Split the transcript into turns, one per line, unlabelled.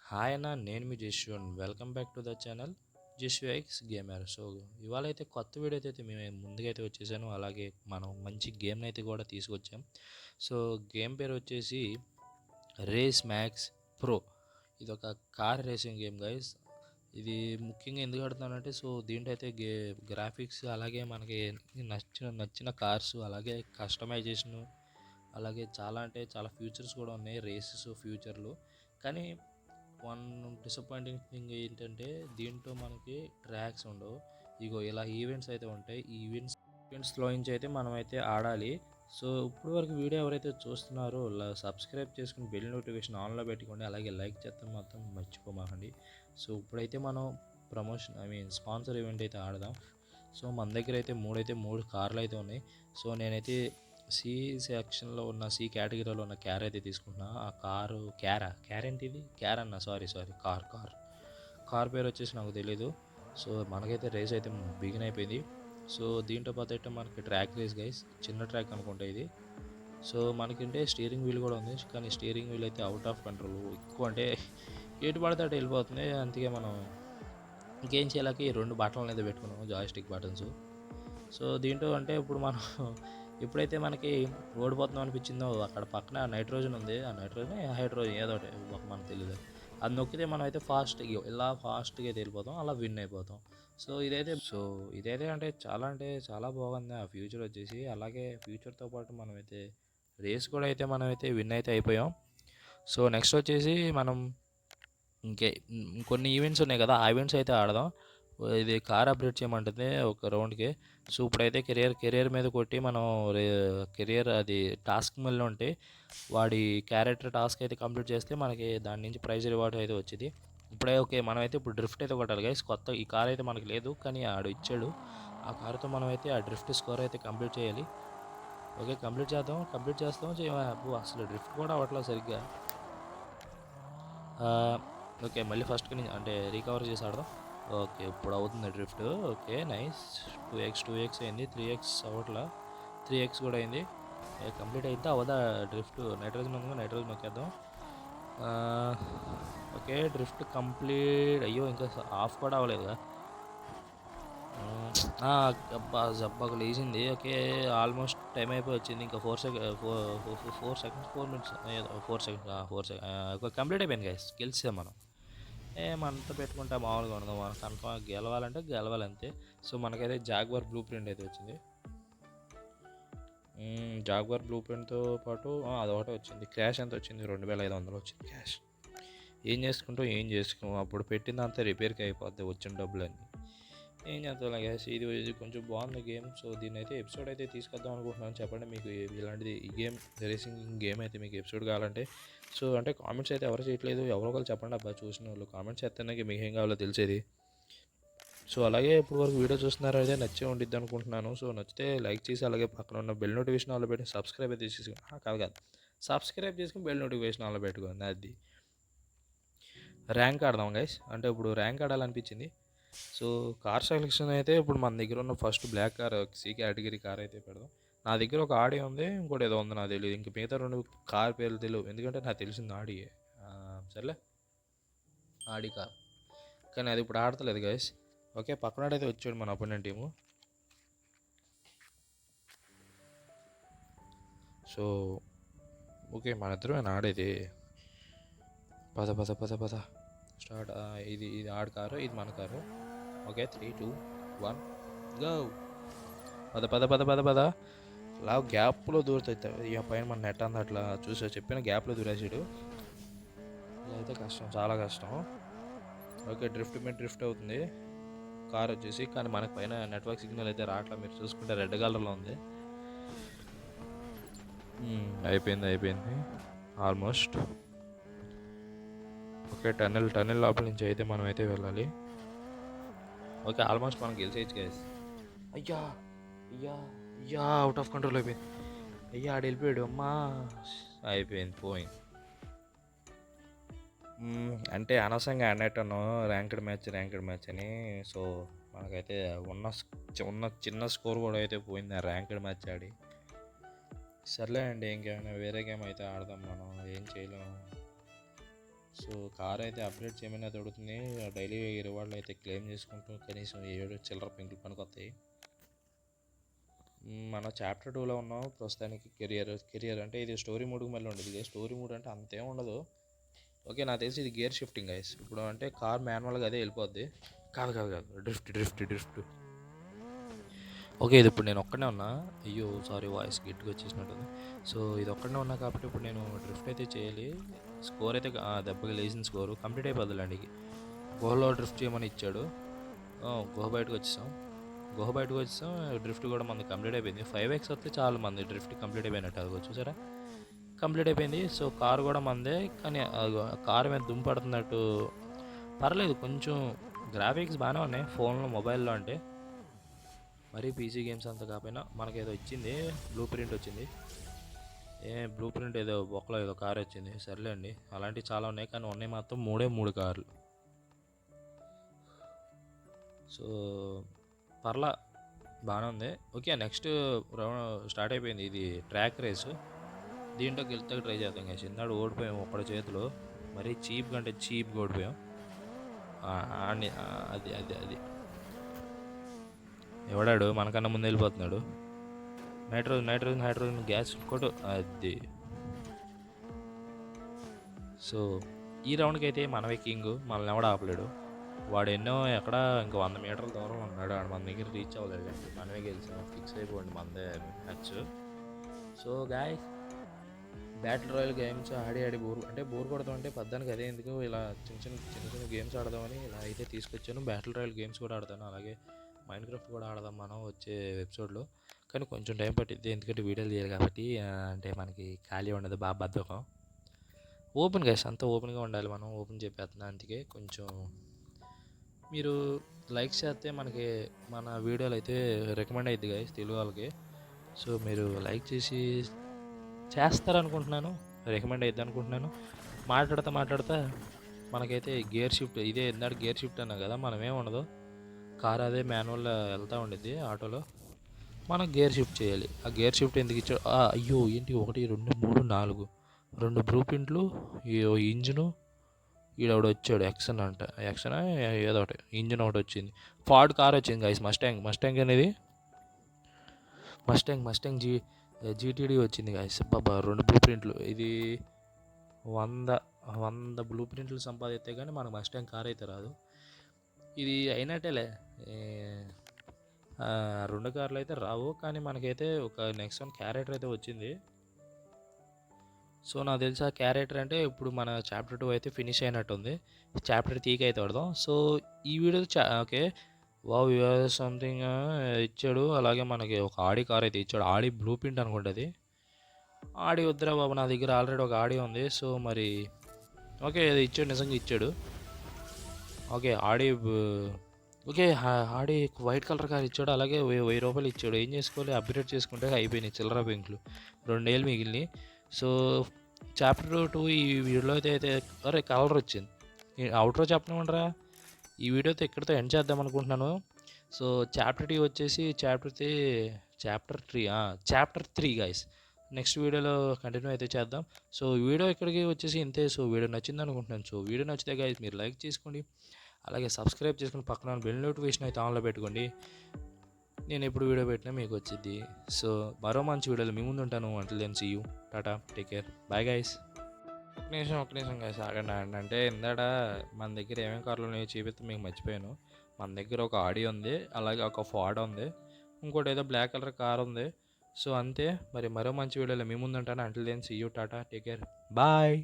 Hi అన్న, నేను మీ Jashwan. Welcome back to the channel Jashwa X gamer. So ఇవాళ అయితే కొత్త వీడియో అయితే మేము ముందుకైతే వచ్చేసాను. అలాగే మనం మంచి గేమ్ని అయితే కూడా తీసుకొచ్చాం. సో గేమ్ పేరు వచ్చేసి రేస్ మ్యాక్స్ ప్రో. ఇది ఒక కార్ రేసింగ్ గేమ్ గైస్. ఇది ముఖ్యంగా ఎందుకు ఆడుతున్నానంటే, సో దీంట్లో అయితే గ్రాఫిక్స్, అలాగే మనకి నచ్చిన నచ్చిన కార్స్, అలాగే కస్టమైజేషన్, అలాగే చాలా అంటే చాలా ఫ్యూచర్స్ కూడా ఉన్నాయి రేసెస్ ఫ్యూచర్లో. కానీ వన్ డిసప్పాయింటింగ్ థింగ్ ఏంటంటే, దీంట్లో మనకి ట్రాక్స్ ఉండవు. ఇగో ఇలా ఈవెంట్స్ అయితే ఉంటాయి. ఈ ఈవెంట్స్లో నుంచి అయితే మనం అయితే ఆడాలి. సో ఇప్పుడు వరకు వీడియో ఎవరైతే చూస్తున్నారో సబ్స్క్రైబ్ చేసుకుని బెల్ నోటిఫికేషన్ ఆన్లో పెట్టుకోండి. అలాగే లైక్ చేస్తాం మాత్రం మర్చిపోమాకండి. సో ఇప్పుడైతే మనం స్పాన్సర్ ఈవెంట్ అయితే ఆడదాం. సో మన దగ్గర అయితే మూడు కార్లు అయితే ఉన్నాయి. సో నేనైతే సి సెక్షన్లో ఉన్న సి కేటగిరీలో ఉన్న క్యార్ అయితే తీసుకుంటున్నా. ఆ కారు క్యార్ ఏంటిది, క్యార్ అన్న, సారీ కార్ పేరు వచ్చేసి నాకు తెలీదు. సో మనకైతే రేస్ అయితే బిగిన్ అయిపోయింది. సో దీంట్లో పాటు మనకి ట్రాక్ రేస్ గైస్, చిన్న ట్రాక్ అనుకుంటా ఇది. సో మనకంటే స్టీరింగ్ వీల్ కూడా ఉంది, కానీ స్టీరింగ్ వీల్ అయితే అవుట్ ఆఫ్ కంట్రోల్, ఎక్కువ అంటే ఎటు పడితే అటు వెళ్ళిపోతుంది. అందుకే మనం ఇంకేం చేయలేక ఈ రెండు బటన్లు అయితే పెట్టుకున్నాము, జాయిస్టిక్ బటన్స్. సో దీంట్లో అంటే ఇప్పుడు మనం ఎప్పుడైతే మనకి ఓడిపోతున్నాం అనిపించిందో, అక్కడ పక్కన నైట్రోజన్ ఉంది, ఆ నైట్రోజన్ హైడ్రోజన్ ఏదో ఒకటి మనకు తెలియదు, అది నొక్కితే మనం అయితే ఇలా ఫాస్ట్గా వెళ్ళిపోతాం, అలా విన్ అయిపోతాం. సో ఇదైతే అంటే చాలా బాగుంది. ఆ ఫ్యూచర్ వచ్చేసి, అలాగే ఫ్యూచర్తో పాటు మనమైతే రేస్ కూడా అయితే మనమైతే విన్ అయితే అయిపోయాం. సో నెక్స్ట్ వచ్చేసి మనం ఇంకే కొన్ని ఈవెంట్స్ ఉన్నాయి కదా, ఆ ఈవెంట్స్ అయితే ఆడదాం. ఇది కార్ అప్డేట్ చేయమంటుంది ఒక రౌండ్కి. సో ఇప్పుడైతే కెరియర్ మీద కొట్టి మనం కెరియర్ అది టాస్క్ మళ్ళీ ఉంటే, వాడి క్యారెక్టర్ టాస్క్ అయితే కంప్లీట్ చేస్తే మనకి దాని నుంచి ప్రైజ్ రివార్డ్ అయితే వచ్చింది. ఇప్పుడే ఓకే, మనమైతే ఇప్పుడు డ్రిఫ్ట్ అయితే కొట్టాలి గైస్. కొత్త ఈ కార్ అయితే మనకి లేదు, కానీ ఆడు ఇచ్చాడు. ఆ కారుతో మనమైతే ఆ డ్రిఫ్ట్ స్కోర్ అయితే కంప్లీట్ చేయాలి. ఓకే, కంప్లీట్ చేస్తాం అబ్బో, అసలు డ్రిఫ్ట్ కూడా అవ్వట్లేదు సరిగ్గా. ఓకే, మళ్ళీ ఫస్ట్ అంటే రికవర్ చేసి ఆడదాం. ఓకే, ఇప్పుడు అవుతుంది డ్రిఫ్ట్. Okay nice. 2x అయింది, 3x అవ్వట్లా, 3x కూడా అయింది. కంప్లీట్ అయితే అవదా డ్రిఫ్ట్. నైట్రోజన్ ఉంది, నైట్రోజన్ నొక్కేద్దాం. Okay, drift complete. అయ్యో, ఇంకా ఆఫ్ కూడా అవ్వలేదుగా. అబ్బా జబ్బాకు లేచింది. ఓకే, ఆల్మోస్ట్ టైం అయిపోయి వచ్చింది. ఇంకా 4 మినిట్స్, 4 సెకండ్స్ కంప్లీట్ అయిపోయింది గైస్. గెలిచాం మనం. ఏమంతా పెట్టుకుంటే మామూలుగా ఉండదు, మనం కన్ఫర్మ్ గెలవాలంటే గెలవాలంతే. సో మనకైతే జాగ్వార్ బ్లూ ప్రింట్ అయితే వచ్చింది. జాగ్వార్ బ్లూ ప్రింట్తో పాటు అదొకటే వచ్చింది. క్యాష్ ఎంత వచ్చింది, 2500 వచ్చింది క్యాష్. ఏం చేసుకో, అప్పుడు పెట్టిందంతా రిపేర్కి అయిపోద్ది వచ్చిన డబ్బులన్నీ. ఏం చేద్దాం గ్యాస్. ఇది కొంచెం బాగుంది గేమ్. సో దీన్ని అయితే ఎపిసోడ్ అయితే తీసుకొద్దాం అనుకుంటున్నాను. చెప్పండి మీకు ఇలాంటిది, ఈ గేమ్ రేసింగ్ గేమ్ అయితే మీకు ఎపిసోడ్ కావాలంటే. సో అంటే కామెంట్స్ అయితే ఎవరు చేయట్లేదు, ఎవరో ఒకరు చెప్పండి అబ్బా, చూసిన వాళ్ళు కామెంట్స్ చేస్తేనే మీకు ఏం కావాలో తెలిసేది. సో అలాగే ఇప్పుడు వరకు వీడియో చూస్తున్నారో అయితే నచ్చే ఉండిద్ది అనుకుంటున్నాను. సో నచ్చితే లైక్ చేసి, అలాగే పక్కన ఉన్న బెల్ నోటిఫికేషన్ ఆన్లో పెట్టి సబ్స్క్రైబ్ అయితే చేసి కాదు సబ్స్క్రైబ్ చేసుకుని బెల్ నోటిఫికేషన్ ఆన్లో పెట్టుకోండి. అది ర్యాంక్ ఆడదాం గైస్. అంటే ఇప్పుడు ర్యాంక్ ఆడాలనిపించింది. సో కార్ సెలెక్షన్ అయితే ఇప్పుడు మన దగ్గర ఉన్న first black car, C category car అయితే పెడదాం. నా దగ్గర ఒక ఆడి ఉంది, ఇంకోటి ఏదో ఉంది నాకు తెలియదు. ఇంక మిగతా రెండు కార్ పేర్లు తెలియవు, ఎందుకంటే నాకు తెలిసింది ఆడియే. సర్లే, ఆడి కార్, కానీ అది ఇప్పుడు ఆడతలేదు గైస్. ఓకే, పక్కనాడైతే వచ్చాడు మన అపోనెంట్ టీము. సో ఓకే, మన ఇద్దరమే ఆడేది. పద పద పద పద స్టార్ట్. ఇది ఆడి కారు, ఇది మన కారు. Okay, 3, 2, 1 go. పద పద పద పద పద అలా గ్యాప్లో దూరుతుంది. ఇక పైన మన నెట్ అంతా అట్లా చూసా, చెప్పిన గ్యాప్లో దూరేసాడు. ఇలా అయితే కష్టం, చాలా కష్టం. ఓకే, డ్రిఫ్ట్ అవుతుంది కార్ వచ్చేసి, కానీ మనకు పైన నెట్వర్క్ సిగ్నల్ అయితే రావట్లేదు. మీరు చూసుకుంటే రెడ్ కలర్లో ఉంది. అయిపోయింది ఆల్మోస్ట్. ఓకే, టన్నెల్ లోపల నుంచి అయితే మనం అయితే వెళ్ళాలి. ఓకే, ఆల్మోస్ట్ మనం గెలిచేయచ్చు గైస్. అయ్యా అవుట్ ఆఫ్ కంట్రోల్ అయిపోయింది. ఆడు వెళ్ళిపోయాడు. అమ్మా, అయిపోయింది, పోయింది. అంటే అనవసరంగా అన్నట్టును ర్యాంక్డ్ మ్యాచ్ అని. సో మనకైతే ఉన్న చిన్న స్కోర్ కూడా అయితే పోయింది ఆ ర్యాంక్డ్ మ్యాచ్ ఆడి. సర్లే అండి, ఇంకేమైనా వేరే గేమ్ అయితే ఆడదాం, మనం ఏం చేయలేము. సో కార్ అయితే అప్డేట్ చేయమని అది అడుగుతుంది. డైలీ రివార్డులు అయితే క్లెయిమ్ చేసుకుంటూ కనీసం 7 చిల్లర పెంకులు పనికొస్తాయి. మనం చాప్టర్ 2లో ఉన్నాం ప్రస్తుతానికి. కెరియర్ అంటే ఇది స్టోరీ మూడ్కి మళ్ళీ ఉండదు. ఇది స్టోరీ మూడ్ అంటే అంతేం ఉండదు. ఓకే, నాకు తెలిసి ఇది గేర్ షిఫ్టింగ్ గైస్. ఇప్పుడు అంటే కార్ మాన్యువల్గా అదే వెళ్ళిపోద్ది. కాదు డ్రిఫ్ట్. ఓకే, ఇది ఇప్పుడు నేను ఒక్కడే ఉన్నా. అయ్యో సారీ, వాయిస్ గట్టిగా వచ్చేసినట్టుంది. సో ఇది ఒక్కడే ఉన్నా కాబట్టి ఇప్పుడు నేను డ్రిఫ్ట్ అయితే చేయాలి. స్కోర్ అయితే దెబ్బకి లేచిన స్కోరు కంప్లీట్ అయిపోద్దులేండి. గుహలో డ్రిఫ్ట్ చేయమని ఇచ్చాడు. గుహ బయటకు వచ్చేసాం. డ్రిఫ్ట్ కూడా మనది కంప్లీట్ అయిపోయింది. 5x వస్తే చాలు, మంది డ్రిఫ్ట్ కంప్లీట్ అయిపోయినట్టు. అది చూసారా, కంప్లీట్ అయిపోయింది. సో కార్ కూడా మందే, కానీ కారు మీద దుమ్ము పడుతున్నట్టు పర్లేదు. కొంచెం గ్రాఫిక్స్ బాగానే ఉన్నాయి ఫోన్లో, మొబైల్లో అంటే. మరీ పీసీ గేమ్స్ అంతా కాకపోయినా మనకేదో ఇచ్చింది, బ్లూ ప్రింట్ వచ్చింది. బ్లూ ప్రింట్ ఏదో బొక్కలో ఏదో కార్ వచ్చింది. సర్లే అండి, అలాంటివి చాలా ఉన్నాయి, కానీ ఉన్నాయి మాత్రం 3 కార్లు. సో పర్లా బాగానే ఉంది. ఓకే, నెక్స్ట్ రౌండ్ స్టార్ట్ అయిపోయింది. ఇది ట్రాక్ రేసు. దీంట్లో గెలుతాకి ట్రై చేద్దాం కదా. చిన్నాడు ఓడిపోయాం ఒక్కడి చేతిలో, మరీ చీప్గా ఓడిపోయాం. అది ఎవడాడు మనకన్నా ముందు వెళ్ళిపోతున్నాడు. నైట్రోజన్ గ్యాస్ కొట్టు. అది సో ఈ రౌండ్కి అయితే మనమే కింగ్, మనల్ని ఎవడ ఆపలేడు. వాడు ఎక్కడ ఇంకా 100 మీటర్ల దూరంలో ఉన్నాడు. వాడు మన దగ్గర రీచ్ అవ్వలేదు. మనమే గెలిచాం, ఫిక్స్ అయిపోండి మనదే match. So guys, battle royale games ఆడి బోర్ కొడతామంటే పద్దానికి అదే ఎందుకు ఇలా చిన్న గేమ్స్ ఆడదామని ఇలా అయితే తీసుకొచ్చాను. బ్యాటిల్ రాయల్ గేమ్స్ కూడా ఆడతాను, అలాగే మైన్క్రాఫ్ట్ కూడా ఆడదాం మనం వచ్చే ఎపిసోడ్లో. కానీ కొంచెం టైం పట్టిద్ది, ఎందుకంటే వీడియోలు చేయాలి కాబట్టి. అంటే మనకి ఖాళీ ఉండదు, బాగా బద్ధకం. ఓపెన్ గైస్, అంతా ఓపెన్గా ఉండాలి. మనం ఓపెన్ చెప్పేస్తున్నాం, అందుకే కొంచెం మీరు లైక్ చేస్తే మనకి మన వీడియోలు అయితే రికమెండ్ అవుతుంది గైస్ తెలుగు వాళ్ళకి. సో మీరు లైక్ చేస్తారనుకుంటున్నాను, రికమెండ్ అవుతుంది అనుకుంటున్నాను. మాట్లాడుతా మనకైతే గేర్ షిఫ్ట్, ఇదే ఇందాక గేర్ షిఫ్ట్ అన్నా కదా, మనమేం ఉండదు. కార్ అదే మాన్యువల్ వెళ్తూ ఉండిద్ది ఆటోలో, మనం గేర్ షిఫ్ట్ చేయాలి. ఆ గేర్ షిఫ్ట్ ఎందుకు ఇచ్చాడు? అయ్యో ఏంటి, 1 2 3 4 2 బ్లూ ప్రింట్లు, ఇంజిను. ఈడొకడు వచ్చాడు, ఎక్సన్ ఏదో ఒకటి, ఇంజిన్ ఒకటి వచ్చింది. ఫార్డ్ కార్ వచ్చింది గైస్, మస్టాంగ్ అనేది మస్టాంగ్ జీటీడీ వచ్చింది గైస్. బాబా 2 బ్లూ ప్రింట్లు. ఇది 100 బ్లూ ప్రింట్లు సంపాదిస్తే కానీ మనకు మస్టాంగ్ కార్ అయితే రాదు. ఇది అయినట్టేలే, 2 కార్లు అయితే రావు, కానీ మనకైతే ఒక నెక్స్ట్ వన్ క్యారెక్టర్ అయితే వచ్చింది. సో నాకు తెలిసి ఆ క్యారెక్టర్ అంటే ఇప్పుడు మన చాప్టర్ 2 అయితే ఫినిష్ అయినట్టుంది. చాప్టర్ 3కి అయితే పడదాం. సో ఈ వీడియో ఓకే, వావ్ సంథింగ్ ఇచ్చాడు. అలాగే మనకి ఒక ఆడి కార్ అయితే ఇచ్చాడు. ఆడి బ్లూ ప్రింట్ అనుకుంటుంది. ఆడి వద్దురా బాబు, నా దగ్గర ఆల్రెడీ ఒక ఆడి ఉంది. సో మరి ఓకే, అది ఇచ్చాడు, నిజంగా ఇచ్చాడు. ఓకే ఆడి వైట్ కలర్ కార్ ఇచ్చాడు. అలాగే 1000 రూపాయలు ఇచ్చాడు. ఏం చేసుకోవాలి, అప్గ్రేడ్ చేసుకుంటే అయిపోయినాయి చిల్లర పెంకులు, 2 ఏళ్ళు మిగిలినాయి. సో చాప్టర్ 2 ఈ వీడియోలో అయితే అరే కలర్ వచ్చింది. అవుట్రో చెప్పనివ్వండిరా, ఈ వీడియోతో ఇక్కడితో ఎండ్ చేద్దాం అనుకుంటున్నాను. సో చాప్టర్ 2 వచ్చేసి చాప్టర్ 3 గైస్. నెక్స్ట్ వీడియోలో కంటిన్యూ అయితే చేద్దాం. సో వీడియో ఇక్కడికి వచ్చేసి ఇంతే. సో వీడియో నచ్చింది అనుకుంటున్నాను. సో వీడియో నచ్చితే గైస్ మీరు లైక్ చేసుకోండి, అలాగే సబ్స్క్రైబ్ చేసుకుని పక్కన బెల్ నోటిఫికేషన్ అయితే ఆన్లో పెట్టుకోండి. నేను ఎప్పుడు వీడియో పెట్టినా మీకు వచ్చింది. సో మరో మంచి వీడియోలో మీ ముందు ఉంటాను. Until then see you, tata, take care, bye guys. ఒక్క నిమిషం గైస్ ఆగండి. అంటే ఇందాడ మన దగ్గర ఏమేమి కార్లు ఉన్నాయో చూపిస్తే మీకు మర్చిపోయాను. మన దగ్గర ఒక ఆడి ఉంది, అలాగే ఒక ఫార్డ్ ఉంది, ఇంకోటి ఏదో బ్లాక్ కలర్ కార్ ఉంది. సో అంతే, మరో మంచి వీడియోలో మీ ముందు ఉంటాను. Until then see you, tata, take care, bye.